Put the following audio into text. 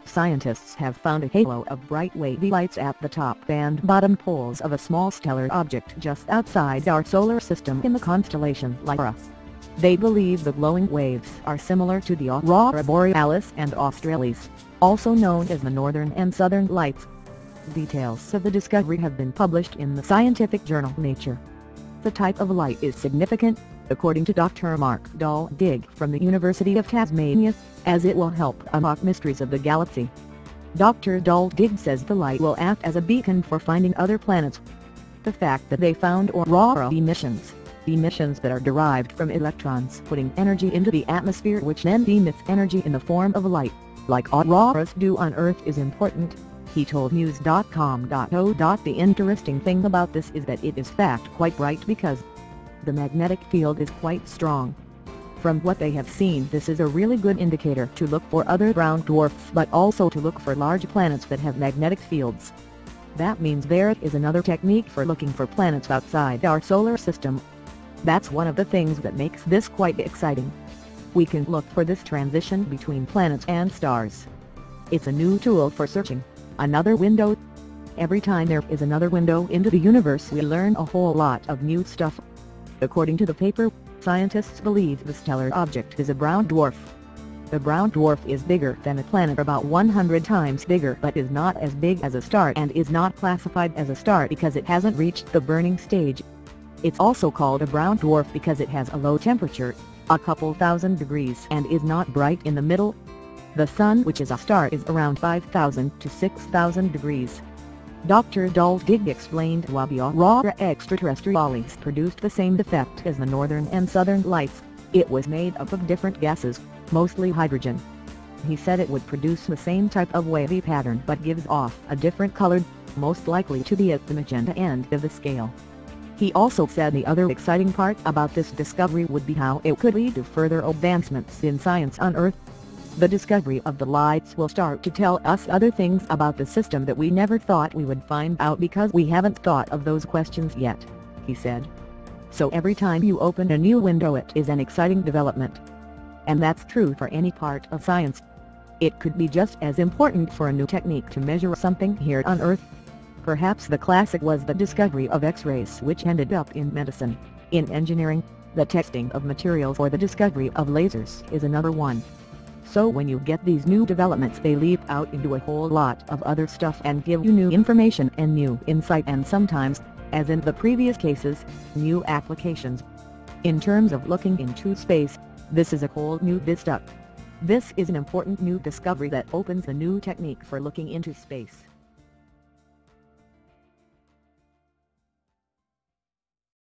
scientists have found a halo of bright wavy lights at the top and bottom poles of a small stellar object just outside our solar system in the constellation Lyra. They believe the glowing waves are similar to the aurora borealis and australis, also known as the northern and southern lights. Details of the discovery have been published in the scientific journal Nature. The type of light is significant, according to Dr. Marc Duldig from the University of Tasmania, as it will help unlock mysteries of the galaxy. Dr. Duldig says the light will act as a beacon for finding other planets. The fact that they found aurora emissions that are derived from electrons putting energy into the atmosphere which then emits energy in the form of light, like auroras do on Earth, is important, he told news.com.au. The interesting thing about this is that it is fact quite bright because the magnetic field is quite strong. From what they have seen, this is a really good indicator to look for other brown dwarfs, but also to look for large planets that have magnetic fields. That means there is another technique for looking for planets outside our solar system. That's one of the things that makes this quite exciting. We can look for this transition between planets and stars. It's a new tool for searching, another window. Every time there is another window into the universe, we learn a whole lot of new stuff. According to the paper, scientists believe the stellar object is a brown dwarf. The brown dwarf is bigger than a planet, about 100 times bigger, but is not as big as a star and is not classified as a star because it hasn't reached the burning stage. It's also called a brown dwarf because it has a low temperature, a couple thousand degrees, and is not bright in the middle. The Sun, which is a star, is around 5,000 to 6,000 degrees. Dr. Duldig explained why the aurora extraterrestrialis produced the same effect as the northern and southern lights. It was made up of different gases, mostly hydrogen. He said it would produce the same type of wavy pattern but gives off a different color, most likely to be at the magenta end of the scale. He also said the other exciting part about this discovery would be how it could lead to further advancements in science on Earth. The discovery of the lights will start to tell us other things about the system that we never thought we would find out because we haven't thought of those questions yet, he said. So every time you open a new window, it is an exciting development. And that's true for any part of science. It could be just as important for a new technique to measure something here on Earth. Perhaps the classic was the discovery of X-rays, which ended up in medicine. In engineering, the testing of materials or the discovery of lasers is another one. So when you get these new developments, they leap out into a whole lot of other stuff and give you new information and new insight, and sometimes, as in the previous cases, new applications. In terms of looking into space, this is a whole new vista. This is an important new discovery that opens a new technique for looking into space.